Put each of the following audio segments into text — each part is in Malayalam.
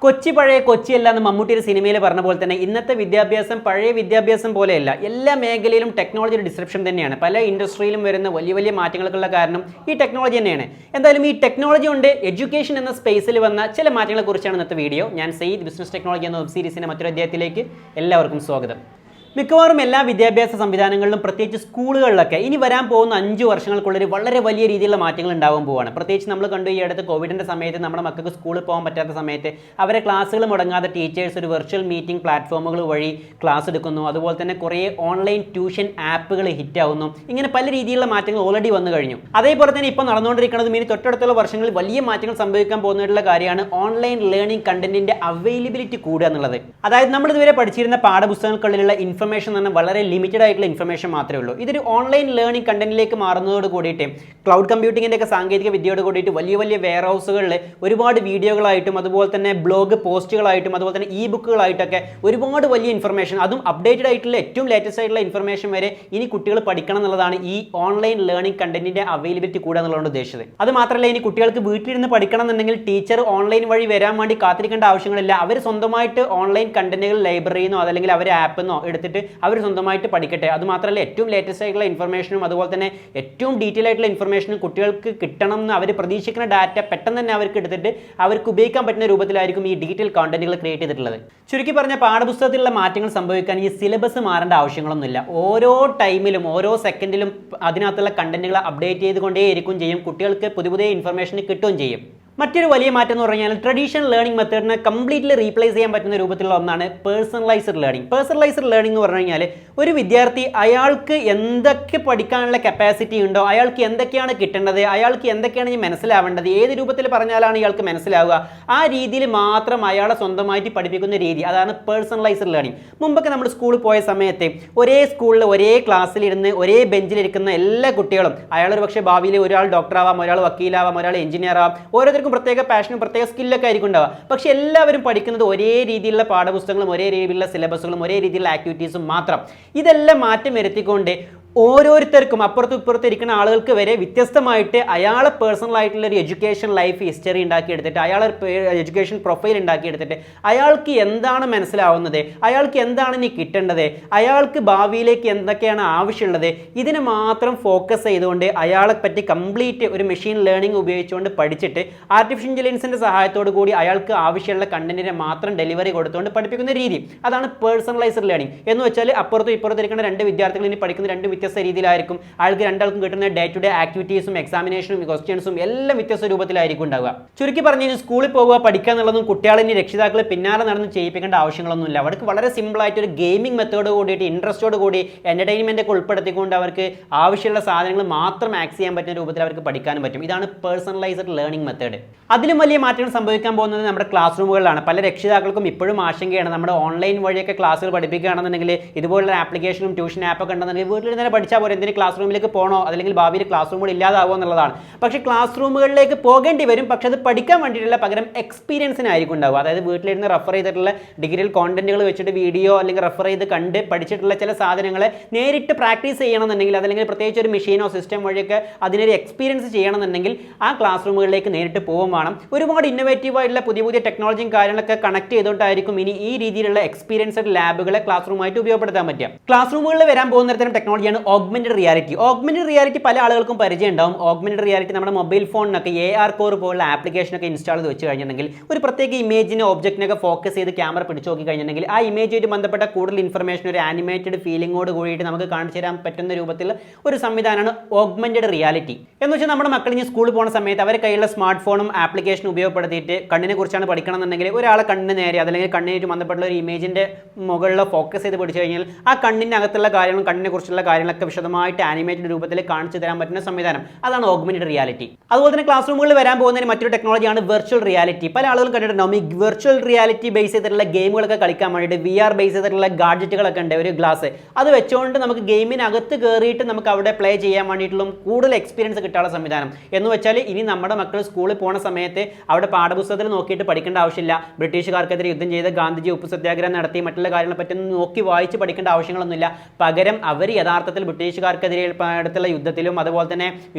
കൊച്ചി പഴയ കൊച്ചിയല്ല എന്ന് മമ്മൂട്ടിയുടെ സിനിമയിൽ പറഞ്ഞ പോലെ തന്നെ ഇന്നത്തെ വിദ്യാഭ്യാസം പഴയ വിദ്യാഭ്യാസം പോലെയല്ല. എല്ലാ മേഖലയിലും ടെക്നോളജിയുടെ ഡിസ്റപ്ഷൻ തന്നെയാണ്. പല ഇൻഡസ്ട്രിയിലും വരുന്ന വലിയ വലിയ മാറ്റങ്ങൾക്കുള്ള കാരണം ഈ ടെക്നോളജി തന്നെയാണ്. എന്തായാലും ഈ ടെക്നോളജി കൊണ്ട് എഡ്യൂക്കേഷൻ എന്ന സ്പേസിൽ വന്ന ചില മാറ്റങ്ങളെക്കുറിച്ചാണ് ഇന്നത്തെ വീഡിയോ. ഞാൻ സയ്യിദ് ബിസിനസ് ടെക്നോളജി എന്ന വെബ് സീരീസിൻ്റെ മറ്റൊരു അധ്യായത്തിലേക്ക് എല്ലാവർക്കും സ്വാഗതം. മിക്കവാറും എല്ലാ വിദ്യാഭ്യാസ സംവിധാനങ്ങളിലും പ്രത്യേകിച്ച് സ്കൂളുകളിലൊക്കെ ഇനി വരാൻ പോകുന്ന 5 വർഷങ്ങൾക്കുള്ളിൽ വളരെ വലിയ രീതിയിലുള്ള മാറ്റങ്ങൾ ഉണ്ടാകാൻ പോവുകയാണ്. പ്രത്യേകിച്ച് നമ്മൾ കണ്ടു ഈ അടുത്ത് കോവിഡിൻ്റെ സമയത്ത് നമ്മുടെ മക്കൾക്ക് സ്കൂളിൽ പോകാൻ പറ്റാത്ത സമയത്ത് അവരെ ക്ലാസ്സുകൾ മുടങ്ങാതെ ടീച്ചേഴ്സ് ഒരു വെർച്വൽ മീറ്റിംഗ് പ്ലാറ്റ്ഫോമുകൾ വഴി ക്ലാസ് എടുക്കുന്നു. അതുപോലെ തന്നെ കുറേ ഓൺലൈൻ ട്യൂഷൻ ആപ്പുകൾ ഹിറ്റാവുന്നു. ഇങ്ങനെ പല രീതിയിലുള്ള മാറ്റങ്ങൾ ഓൾറെഡി വന്നു കഴിഞ്ഞു. അതേപോലെ തന്നെ ഇപ്പോൾ നടന്നുകൊണ്ടിരിക്കുന്നതും ഇനി തൊട്ടടുത്തുള്ള വർഷങ്ങളിൽ വലിയ മാറ്റങ്ങൾ സംഭവിക്കാൻ പോകുന്നതായിട്ടുള്ള കാര്യമാണ് ഓൺലൈൻ ലേണിംഗ് കണ്ടന്റിന്റെ അവൈലബിലിറ്റി കൂടുക എന്നുള്ളത്. അതായത് നമ്മൾ ഇതുവരെ പഠിച്ചിരുന്ന പാഠപുസ്തകങ്ങൾക്കുള്ളിലുള്ള ഇൻഫർമേഷൻ എന്ന് പറഞ്ഞാൽ വളരെ ലിമിറ്റഡ് ആയിട്ടുള്ള ഇൻഫർമേഷൻ മാത്രമേ ഉള്ളൂ. ഇതൊരു ഓൺലൈൻ ലേണിംഗ് കണ്ടന്റിലേക്ക് മാറുന്നതോട് കൂടിയിട്ട് ക്ലൗഡ് കമ്പ്യൂട്ടിങ്ങിൻ്റെ ഒക്കെ സാങ്കേതിക വിദ്യയോട് കൂടിയിട്ട് വലിയ വലിയ വെയർ ഹൗസുകളിൽ ഒരുപാട് വീഡിയോകളായിട്ടും അതുപോലെ തന്നെ ബ്ലോഗ് പോസ്റ്റുകളായിട്ടും അതുപോലെ തന്നെ ഇ ബുക്കുകളായിട്ടൊക്കെ ഒരുപാട് വലിയ ഇൻഫർമേഷൻ, അതും അപ്ഡേറ്റഡ് ആയിട്ടുള്ള ഏറ്റവും ലേറ്റസ്റ്റ് ആയിട്ടുള്ള ഇൻഫർമേഷൻ വരെ ഇനി കുട്ടികൾ പഠിക്കണം എന്നുള്ളതാണ് ഈ ഓൺലൈൻ ലേണിംഗ് കണ്ടന്റിന്റെ അവൈലബിലിറ്റി കൂടുക എന്നുള്ളതാണ് ഉദ്ദേശിച്ചത്. അത് മാത്രമല്ല, ഇനി കുട്ടികൾക്ക് വീട്ടിലിരുന്ന് പഠിക്കണം എന്നുണ്ടെങ്കിൽ ടീച്ചർ ഓൺലൈൻ വഴി വരാൻ വേണ്ടി കാത്തിരിക്കേണ്ട ആവശ്യങ്ങളില്ല. അവർ സ്വന്തമായിട്ട് ഓൺലൈൻ കണ്ടന്റുകൾ ലൈബ്രറിയിൽ നിന്നോ അതല്ലെങ്കിൽ അവർ ആപ്പിൽ നിന്നോ എടുത്തിട്ട് അവർ സ്വന്തമായിട്ട് പഠിക്കട്ടെ. അതുമാത്രമല്ല, ഏറ്റവും ലേറ്റസ്റ്റ് ആയിട്ടുള്ള ഇൻഫർമേഷനും അതുപോലെ തന്നെ ഏറ്റവും ഡീറ്റെയിൽ ആയിട്ടുള്ള ഇൻഫർമേഷനും കുട്ടികൾക്ക് കിട്ടണം എന്ന് അവർ പ്രതീക്ഷിക്കുന്ന ഡാറ്റ പെട്ടെന്ന് തന്നെ അവർക്ക് എടുത്തിട്ട് അവർക്ക് ഉപയോഗിക്കാൻ പറ്റുന്ന രൂപത്തിലായിരിക്കും ഈ ഡിജിറ്റൽ കോണ്ടന്റുകൾ ക്രിയേറ്റ് ചെയ്തിട്ടുള്ളത്. ചുരുക്കി പറഞ്ഞ പാഠപുസ്തകത്തിലുള്ള മാറ്റങ്ങൾ സംഭവിക്കാൻ ഈ സിലബസ് മാറേണ്ട ആവശ്യങ്ങളൊന്നുമില്ല. ഓരോ ടൈമിലും ഓരോ സെക്കൻഡിലും അതിനകത്തുള്ള കണ്ടന്റുകൾ അപ്ഡേറ്റ് ചെയ്തുകൊണ്ടേയിരിക്കും ചെയ്യും. കുട്ടികൾക്ക് പുതിയ പുതിയ ഇൻഫർമേഷൻ കിട്ടുകയും ചെയ്യും. മറ്റൊരു വലിയ മാറ്റം എന്ന് പറഞ്ഞാൽ ട്രഡീഷണൽ ലേണിംഗ് മെത്തേഡിനെ കംപ്ലീറ്റ്ലി റീപ്ലേസ് ചെയ്യാൻ പറ്റുന്ന രൂപത്തിലുള്ള ഒന്നാണ് പേഴ്സണലൈസ്ഡ് ലേണിംഗ്. പേഴ്സണലൈസ്ഡ് ലേണിംഗ് എന്ന് പറഞ്ഞു കഴിഞ്ഞാൽ ഒരു വിദ്യാർത്ഥി അയാൾക്ക് എന്തൊക്കെ പഠിക്കാനുള്ള കപ്പാസിറ്റി ഉണ്ടോ, അയാൾക്ക് എന്തൊക്കെയാണ് കിട്ടേണ്ടത്, അയാൾക്ക് എന്തൊക്കെയാണ് ഇനി മനസ്സിലാവേണ്ടത്, ഏത് രൂപത്തിൽ പറഞ്ഞാലാണ് ഇയാൾക്ക് മനസ്സിലാവുക, ആ രീതിയിൽ മാത്രം അയാളെ സ്വന്തമായിട്ട് പഠിപ്പിക്കുന്ന രീതി, അതാണ് പേഴ്സണലൈസ്ഡ് ലേണിംഗ്. മുമ്പൊക്കെ നമ്മൾ സ്കൂളിൽ പോയ സമയത്ത് ഒരേ സ്കൂളിൽ ഒരേ ക്ലാസ്സിലിരുന്ന് ഒരേ ബെഞ്ചിലിരിക്കുന്ന എല്ലാ കുട്ടികളും അയാളൊരു പക്ഷേ ഭാവിയിൽ ഒരാൾ ഡോക്ടറാവാം, ഒരാൾ വക്കീലാവാം, ഒരാൾ എഞ്ചിനീയർ ആവാം, ഓരോരുത്തർക്കും പ്രത്യേക പാഷനും പ്രത്യേക സ്കില്ലൊക്കെ ആയിരിക്കും ഉണ്ടാവുക. പക്ഷെ എല്ലാവരും പഠിക്കുന്നത് ഒരേ രീതിയിലുള്ള പാഠപുസ്തകങ്ങളും ഒരേ രീതിയിലുള്ള സിലബസുകളും ഒരേ രീതിയിലുള്ള ആക്ടിവിറ്റീസും മാത്രം. ഇതെല്ലാം മാറ്റം വരുത്തിക്കൊണ്ട് ഓരോരുത്തർക്കും അപ്പുറത്തും ഇപ്പുറത്തും ഇരിക്കുന്ന ആളുകൾക്ക് വരെ വ്യത്യസ്തമായിട്ട് അയാളെ പേഴ്സണൽ ആയിട്ടുള്ള ഒരു എഡ്യൂക്കേഷൻ ലൈഫ് ഹിസ്റ്ററി ഉണ്ടാക്കിയെടുത്തിട്ട് അയാളെ എഡ്യൂക്കേഷൻ പ്രൊഫൈൽ ഉണ്ടാക്കിയെടുത്തിട്ട് അയാൾക്ക് എന്താണ് മനസ്സിലാവുന്നത്, അയാൾക്ക് എന്താണ് ഇനി കിട്ടേണ്ടത്, അയാൾക്ക് ഭാവിയിലേക്ക് എന്തൊക്കെയാണ് ആവശ്യമുള്ളത്, ഇതിനെ മാത്രം ഫോക്കസ് ചെയ്തുകൊണ്ട് അയാളെ പറ്റി കംപ്ലീറ്റ് ഒരു മെഷീൻ ലേണിംഗ് ഉപയോഗിച്ചുകൊണ്ട് പഠിച്ചിട്ട് ആർട്ടിഫിഷ്യൽ ഇൻ്റലിജൻസിൻ്റെ സഹായത്തോടു കൂടി അയാൾക്ക് ആവശ്യമുള്ള കണ്ടന്റിനെ മാത്രം ഡെലിവറി കൊടുത്തുകൊണ്ട് പഠിപ്പിക്കുന്ന രീതി, അതാണ് പേഴ്സണലൈസ്ഡ് ലേണിംഗ്. എന്ന് വെച്ചാൽ അപ്പുറത്തും ഇപ്പുറത്തും ഇരിക്കുന്ന 2 വിദ്യാർത്ഥികൾ ഇനി പഠിക്കുന്ന 2 വ്യത്യസ്ത രീതിയിലായിരിക്കും. അയാൾക്ക് രണ്ടാൾക്കും കിട്ടുന്ന ഡേ ടു ഡേ ആക്ടിവിറ്റീസും എക്സാമിനേഷനും ക്വസ്റ്റ്യൻസും എല്ലാം വ്യത്യസ്ത രൂപത്തിലായിരിക്കും ഉണ്ടാവുക. ചുരുക്കി പറഞ്ഞു കഴിഞ്ഞാൽ സ്കൂളിൽ പോകുക പഠിക്കുക എന്നുള്ളതും കുട്ടികളെ ഇനി രക്ഷിതാക്കളെ പിന്നാലെ നടന്ന് ചെയ്യിപ്പിക്കേണ്ട ആവശ്യങ്ങളൊന്നുമില്ല. അവർക്ക് വളരെ സിമ്പിളായിട്ട് ഒരു ഗെയിമിംഗ് മെത്തേഡ് കൂടിയിട്ട് ഇൻട്രസ്റ്റോട് കൂടി എൻ്റർടൈൻമെൻ്റ് ഒക്കെ ഉൾപ്പെടുത്തിക്കൊണ്ട് അവർക്ക് ആവശ്യമുള്ള സാധനങ്ങൾ മാത്രം ആക്സസ് ചെയ്യാൻ പറ്റുന്ന രൂപത്തിൽ അവർക്ക് പഠിക്കാനും പറ്റും. ഇതാണ് പേഴ്സണലൈസ്ഡ് ലേണിംഗ് മെത്തേഡ്. അതിലും വലിയ മാറ്റങ്ങൾ സംഭവിക്കാൻ പോകുന്നത് നമ്മുടെ ക്ലാസ് റൂമുകളിലാണ്. പല രക്ഷിതാക്കൾക്കും ഇപ്പോഴും ആശങ്കയാണ്, നമ്മുടെ ഓൺലൈൻ വഴിയൊക്കെ ക്ലാസ്സുകൾ പഠിപ്പിക്കുകയാണെന്നുണ്ടെങ്കിൽ ഇതുപോലുള്ള ആപ്ലിക്കേഷനും ട്യൂഷൻ ആപ്പൊക്കെ ഉണ്ടെന്നുണ്ടെങ്കിൽ വീട്ടിൽ തന്നെ പഠിച്ചാൽ പോലെ എന്തിന് ക്ലാസ് റൂമിലേക്ക് പോകണോ, അല്ലെങ്കിൽ ഭാവിയിൽ ക്ലാസ് റൂമുകൾ ഇല്ലാതാവുമോ എന്നുള്ളതാണ്. പക്ഷേ ക്ലാസ് റൂമുകളിലേക്ക് പോകേണ്ടി വരും. പക്ഷേ അത് പഠിക്കാൻ വേണ്ടിയിട്ടുള്ള പകരം എക്സ്പീരിയൻസിനായിരിക്കും ഉണ്ടാവുക. അതായത് വീട്ടിലിരുന്ന് റെഫർ ചെയ്തിട്ടുള്ള ഡിജിറ്റൽ കോണ്ടന്റുകൾ വെച്ചിട്ട് വീഡിയോ അല്ലെങ്കിൽ റെഫർ ചെയ്ത് കണ്ട് പഠിച്ചിട്ടുള്ള ചില സാധനങ്ങളെ നേരിട്ട് പ്രാക്ടീസ് ചെയ്യണമെന്നുണ്ടെങ്കിൽ അതല്ലെങ്കിൽ പ്രത്യേകിച്ച് ഒരു മെഷീനോ സിസ്റ്റം വഴിയൊക്കെ അതിനൊരു എക്സ്പീരിയൻസ് ചെയ്യണമെന്നുണ്ടെങ്കിൽ ആ ക്ലാസ് റൂമുകളിലേക്ക് നേരിട്ട് പോകും വേണം. ഒരുപാട് ഇന്നോവേറ്റീവ് ആയിട്ടുള്ള പുതിയ പുതിയ ടെക്നോളജിയും കാര്യങ്ങളൊക്കെ കണക്ട് ചെയ്തുകൊണ്ടായിരിക്കും ഇനി ഈ രീതിയിലുള്ള എക്സ്പീരിയൻസ്ഡ് ലാബുകളെ ക്ലാസ് റൂമായിട്ട് ഉപയോഗപ്പെടുത്താൻ പറ്റുക. ക്ലാസ് റൂമുകളിൽ വരാൻ പോകുന്ന തരം ടെക്നോളജിയാണ് ഓഗ്മെന്റഡ് റിയാലിറ്റി. ഓഗ്മെന്റഡ് റിയാലിറ്റി പല ആളുകൾക്കും പരിചയം ഉണ്ടാവും. ഓഗ്മെന്റഡ് റിയാലിറ്റി നമ്മുടെ മൊബൈൽ ഫോണിനൊക്കെ AR കോർ പോലുള്ള ആപ്ലിക്കേഷനൊക്കെ ഇൻസ്റ്റാൾ ചെയ്ത് വെച്ച് കഴിഞ്ഞിട്ടുണ്ടെങ്കിൽ ഒരു പ്രത്യേക ഇമേജിനെ ഒബ്ജക്റ്റിനൊക്കെ ഫോക്കസ് ചെയ്ത് ക്യാമറ പിടിച്ചു നോക്കി കഴിഞ്ഞിട്ടുണ്ടെങ്കിൽ ആ ഇമേജുമായിട്ട് ബന്ധപ്പെട്ട കൂടുതൽ ഇൻഫർമേഷൻ ഒരു ആനിമേറ്റഡ് ഫീലിംഗോട് കൂടിയിട്ട് നമുക്ക് കാണിച്ചു തരാൻ പറ്റുന്ന രൂപത്തിൽ ഒരു സംവിധാനമാണ് ഓഗ്മെന്റഡ് റിയാലിറ്റി. എന്ന് വെച്ചാൽ നമ്മുടെ മക്കൾ ഇനി സ്കൂളിൽ പോകുന്ന സമയത്ത് അവരുടെ കയ്യിലുള്ള സ്മാർട്ട് ഫോണും ആപ്ലിക്കേഷനും ഉപയോഗപ്പെടുത്തിയിട്ട് കണ്ണിനെ കുറിച്ചാണ് പഠിക്കണം എന്നുണ്ടെങ്കിൽ ഒരാളെ കണ്ണിന് നേരെ അതല്ലെങ്കിൽ കണ്ണിനായിട്ട് ബന്ധപ്പെട്ടുള്ള ഒരു ഇമേജിന്റെ മുകളിൽ ഫോക്കസ് ചെയ്ത് പഠിച്ചു കഴിഞ്ഞാൽ ആ കണ്ണിൻ്റെ അകത്തുള്ള കാര്യങ്ങളും കണ്ണിനെ കുറിച്ചുള്ള കാര്യങ്ങളൊക്കെ വിശദമായിട്ട് ആനിമേറ്റഡ് രൂപത്തിൽ കാണിച്ചു തരാൻ പറ്റുന്ന സംവിധാനം, അതാണ് ഓഗ്മെന്റഡ് റിയാലിറ്റി. അതുപോലെ തന്നെ ക്ലാസ് റൂമുകളിൽ വരാൻ പോകുന്നതിന് മറ്റൊരു ടെക്നോളജിയാണ് വെർച്വൽ റിയാലിറ്റി. പല ആളുകളും കണ്ടിട്ടുണ്ടാവും ഈ വെർച്വൽ റിയാലിറ്റി ബേസ് ചെയ്തിട്ടുള്ള ഗെയിമുകളൊക്കെ കളിക്കാൻ വേണ്ടിയിട്ട് VR ബേസ് ചെയ്തിട്ടുള്ള ഗാഡ്ജറ്റുകളൊക്കെ ഉണ്ട്, ഒരു ഗ്ലാസ് അത് വെച്ചുകൊണ്ട് നമുക്ക് ഗെയിമിനകത്ത് കയറിയിട്ട് നമുക്ക് അവിടെ പ്ലേ ചെയ്യാൻ വേണ്ടിയിട്ടുള്ള കൂടുതൽ എക്സ്പീരിയൻസ് കിട്ടാനുള്ള സംവിധാനം. എന്ന് വെച്ചാൽ ഇനി നമ്മുടെ മക്കൾ സ്കൂളിൽ പോകുന്ന സമയത്ത് അവിടെ പാഠപുസ്തകത്തിൽ നോക്കിയിട്ട് പഠിക്കേണ്ട ആവശ്യമില്ല. ബ്രിട്ടീഷുകാർക്കെതിരെ യുദ്ധം ചെയ്ത് ഗാന്ധിജി ഉപ്പ് സത്യാഗ്രഹം നടത്തി മറ്റുള്ള കാര്യങ്ങളെ പറ്റി നോക്കി വായിച്ച് പഠിക്കേണ്ട ആവശ്യങ്ങളൊന്നുമില്ല. പകരം അവർ യഥാർത്ഥത്തിൽ കാലഘട്ടത്തിൽ ബ്രിട്ടീഷുകാർക്കെതിരെ അടുത്തുള്ള യുദ്ധത്തിലും അതുപോലെ തന്നെ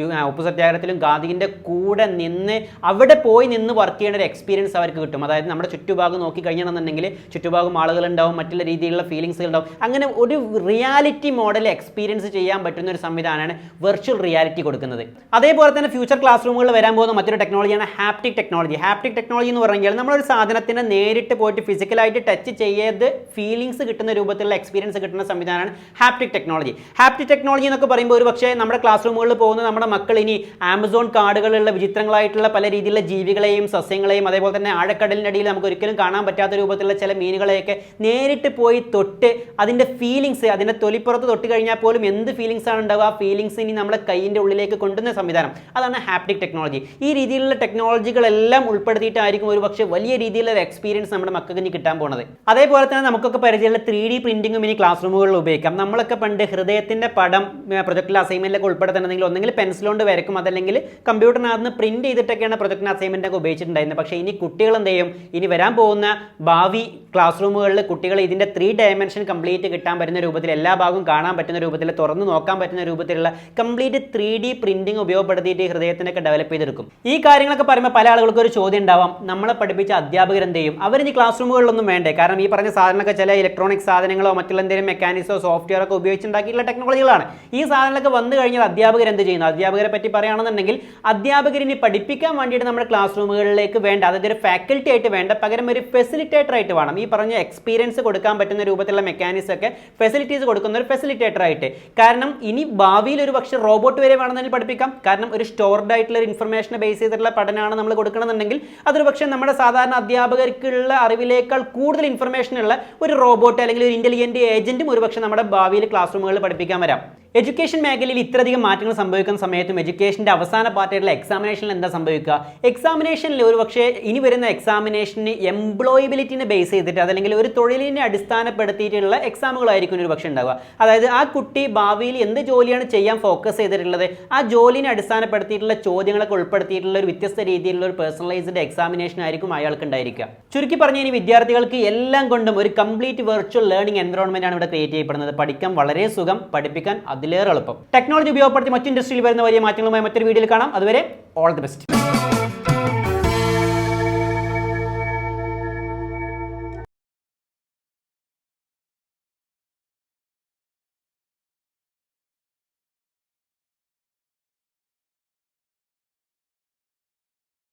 ഉപ്പു സത്യാഗ്രഹത്തിലും ഗാന്ധിജിൻ്റെ കൂടെ നിന്ന് അവിടെ പോയി നിന്ന് വർക്ക് ചെയ്യേണ്ട ഒരു എക്സ്പീരിയൻസ് അവർക്ക് കിട്ടും. അതായത് നമ്മുടെ ചുറ്റുഭാഗം നോക്കി കഴിഞ്ഞാണെന്നുണ്ടെങ്കിൽ ചുറ്റുഭാഗം ആളുകളുണ്ടാവും, മറ്റുള്ള രീതിയിലുള്ള ഫീലിങ്സുകൾ ഉണ്ടാവും. അങ്ങനെ ഒരു റിയാലിറ്റി മോഡൽ എക്സ്പീരിയൻസ് ചെയ്യാൻ പറ്റുന്ന ഒരു സംവിധാനമാണ് വെർച്വൽ റിയാലിറ്റി കൊടുക്കുന്നത്. അതേപോലെ തന്നെ ഫ്യൂച്ചർ ക്ലാസ് റൂമുകളിൽ വരാൻ പോകുന്ന മറ്റൊരു ടെക്നോളജിയാണ് ഹാപ്റ്റിക് ടെക്നോളജി. ഹാപ്റ്റിക് ടെക്നോളജി എന്ന് പറഞ്ഞാൽ നമ്മളൊരു സാധനത്തിനെ നേരിട്ട് പോയിട്ട് ഫിസിക്കലായിട്ട് ടച്ച് ചെയ്ത് ഫീലിങ്സ് കിട്ടുന്ന രൂപത്തിലുള്ള എക്സ്പീരിയൻസ് കിട്ടുന്ന സംവിധാനമാണ് ഹാപ്റ്റിക് ടെക്നോളജി. ഹാപ്റ്റിക് ടെക്നോളജി എന്നൊക്കെ പറയുമ്പോൾ ഒരു പക്ഷേ നമ്മുടെ ക്ലാസ് റൂമുകളിൽ പോകുന്ന നമ്മുടെ മക്കൾ ഇനി ആമസോൺ കാടുകളിലുള്ള വിചിത്രങ്ങളായിട്ടുള്ള പല രീതിയിലുള്ള ജീവികളെയും സസ്യങ്ങളെയും അതേപോലെ തന്നെ ആഴക്കടലിനടിയിൽ നമുക്ക് ഒരിക്കലും കാണാൻ പറ്റാത്ത രൂപത്തിലുള്ള ചില മീനുകളെയൊക്കെ നേരിട്ട് പോയി തൊട്ട് അതിൻ്റെ ഫീലിങ്സ്, അതിൻ്റെ തൊലിപ്പുറത്ത് തൊട്ട് കഴിഞ്ഞാൽ പോലും എന്ത് ഫീലിങ്സ് ആണ് ഉണ്ടാവുക, ആ ഫീലിങ്സ് ഇനി നമ്മുടെ കൈയിൻ്റെ ഉള്ളിലേക്ക് കൊണ്ടുവന്ന സംവിധാനം, അതാണ് ഹാപ്റ്റിക് ടെക്നോളജി. ഈ രീതിയിലുള്ള ടെക്നോളജികളെല്ലാം ഉൾപ്പെടുത്തിയിട്ടായിരിക്കും ഒരു പക്ഷേ വലിയ രീതിയിലുള്ള എക്സ്പീരിയൻസ് നമ്മുടെ മക്കൾക്ക് ഇനി കിട്ടാൻ പോകുന്നത്. അതേപോലെ തന്നെ നമുക്കൊക്കെ പരിചയമുള്ള 3D പ്രിന്റിങ്ങും ഇനി ക്ലാസ് റൂമുകളിൽ ഉപയോഗിക്കാം. നമ്മളൊക്കെ പണ്ട് ഹൃദയത്തിൻ്റെ പടം പ്രൊജക്റ്റിൽ അസൈൻമെന്റിലൊക്കെ ഉൾപ്പെടുത്തണമെങ്കിൽ ഒന്നെങ്കിൽ പെൻസിൽ കൊണ്ട് വരയ്ക്കും, അതല്ലെങ്കിൽ കമ്പ്യൂട്ടറിനകത്ത് പ്രിന്റ് ചെയ്തിട്ടൊക്കെയാണ് പ്രൊജക്റ്റിന് അസൈൻമെന്റ് ഒക്കെ ഉപയോഗിച്ചിട്ടുണ്ടായിരുന്നത്. പക്ഷേ ഇനി കുട്ടികൾ എന്ത് ചെയ്യും, ഇനി വരാൻ പോകുന്ന ഭാവി ക്ലാസ് റൂമുകളിൽ കുട്ടികൾ ഇതിൻ്റെ 3 ഡയമെൻഷൻ കംപ്ലീറ്റ് കിട്ടാൻ പറ്റുന്ന രൂപത്തിൽ, എല്ലാ ഭാഗവും കാണാൻ പറ്റുന്ന രൂപത്തിൽ, തുറന്ന് നോക്കാൻ പറ്റുന്ന രൂപത്തിലുള്ള കംപ്ലീറ്റ് 3D പ്രിന്റിംഗ് ഉപയോഗപ്പെടുത്തിയിട്ട് ഹൃദയത്തിനൊക്കെ ഡെവലപ്പ് ചെയ്തെടുക്കും. ഈ കാര്യങ്ങളൊക്കെ പറയുമ്പോൾ പല ആളുകൾക്ക് ഒരു ചോദ്യം ഉണ്ടാവാം, നമ്മളെ പഠിപ്പിച്ച അധ്യാപകർ എന്ത് ചെയ്യും, അവരിനി ക്ലാസ് റൂമുകളിലൊന്നും വേണ്ടേ? കാരണം ഈ പറഞ്ഞ സാധനങ്ങളൊക്കെ ചില ഇലക്ട്രോണിക് സാധനങ്ങളോ മറ്റുള്ള എന്തെങ്കിലും മെക്കാനിക്സോ സോഫ്റ്റ്വെയർ ഒക്കെ ഉപയോഗിച്ചുണ്ടാക്കിയിട്ടുള്ള ടെക്നോളജികളാണ്. ഈ സാധനങ്ങളൊക്കെ വന്നു കഴിഞ്ഞാൽ അധ്യാപകർ എന്ത് ചെയ്യുന്നു? അധ്യാപകരെ പറ്റി പറയുകയാണെന്നുണ്ടെങ്കിൽ അധ്യാപകരിനി പഠിപ്പിക്കാൻ വേണ്ടിയിട്ട് നമ്മുടെ ക്ലാസ് റൂമുകളിലേക്ക് വേണ്ട, അതായത് ഒരു ഫാക്കൽറ്റി ആയിട്ട് വേണ്ട, പകരം ഒരു ഫെസിലിറ്റേറ്റർ ആയിട്ട് വേണം. ഈ പറഞ്ഞ എക്സ്പീരിയൻസ് കൊടുക്കാൻ പറ്റുന്ന രൂപത്തിലുള്ള മെക്കാനിക്സ് ഒക്കെ ഫെസിലിറ്റീസ് കൊടുക്കുന്ന ഒരു ഫെസിലിറ്റേറ്റർ ആയിട്ട്. കാരണം ഇനി ഭാവിയിൽ ഒരു പക്ഷേ റോബോട്ട് വരെ വേണമെന്ന് പഠിപ്പിക്കാം. കാരണം ഒരു സ്റ്റോർഡ് ആയിട്ടുള്ള ഒരു ഇൻഫർമേഷനെ ബേസ് ചെയ്തിട്ടുള്ള പഠനമാണ് നമ്മൾ കൊടുക്കണമെന്നുണ്ടെങ്കിൽ അതൊരു പക്ഷേ നമ്മുടെ സാധാരണ അധ്യാപകർക്കുള്ള അറിവിലേക്കാൾ കൂടുതൽ ഇൻഫർമേഷൻ ഉള്ള ഒരു റോബോട്ട് അല്ലെങ്കിൽ ഒരു ഇന്റലിജന്റ് ഏജന്റും ഒരു പക്ഷേ നമ്മുടെ ഭാവിയിൽ ക്ലാസ് റൂമുകളിൽ പഠിപ്പിക്കാൻ വരാം. എഡ്യൂക്കേഷൻ മേഖലയിൽ ഇത്രയധികം മാറ്റങ്ങൾ സംഭവിക്കുന്ന സമയത്തും എഡ്യൂക്കേഷൻ്റെ അവസാന പാർട്ടായിട്ടുള്ള എക്സാമിനേഷനിൽ എന്താ സംഭവിക്കുക? എക്സാമിനേഷനിൽ ഒരു പക്ഷേ ഇനി വരുന്ന എക്സാമിനേഷന് എംപ്ലോയബിലിറ്റിനെ ബേസ് ചെയ്തിട്ട് അതല്ലെങ്കിൽ ഒരു തൊഴിലിനെ അടിസ്ഥാനപ്പെടുത്തിയിട്ടുള്ള എക്സാമുകളായിരിക്കും ഒരു പക്ഷേ ഉണ്ടാവുക. അതായത് ആ കുട്ടി ഭാവിയിൽ എന്ത് ജോലിയാണ് ചെയ്യാൻ ഫോക്കസ് ചെയ്തിട്ടുള്ളത്, ആ ജോലിനെ അടിസ്ഥാനപ്പെടുത്തിയിട്ടുള്ള ചോദ്യങ്ങളൊക്കെ ഉൾപ്പെടുത്തിയിട്ടുള്ള ഒരു വ്യത്യസ്ത രീതിയിലുള്ള ഒരു പേഴ്സണലൈസ്ഡ് എക്സാമിനേഷൻ ആയിരിക്കും അയാൾക്ക് ഉണ്ടായിരിക്കുക. ചുരുക്കി പറഞ്ഞ ഇനി വിദ്യാർത്ഥികൾക്ക് എല്ലാം കൊണ്ടും ഒരു കംപ്ലീറ്റ് വെർച്വൽ ലേണിംഗ് എൻവയോൺമെന്റ് ആണ് ഇവിടെ ക്രിയേറ്റ് ചെയ്യപ്പെടുന്നത്. പഠിക്കാൻ വളരെ സുഖം, പഠിപ്പിക്കാൻ അതിലേറെ എളുപ്പം. ടെക്നോളജി ഉപയോഗപ്പെടുത്തി മറ്റു ഇൻഡസ്ട്രിയിൽ വരുന്ന വലിയ മാറ്റങ്ങളുമായി മറ്റൊരു വീഡിയോയിൽ കാണാം. അതുവരെ ഓൾ ദി ബെസ്റ്റ്.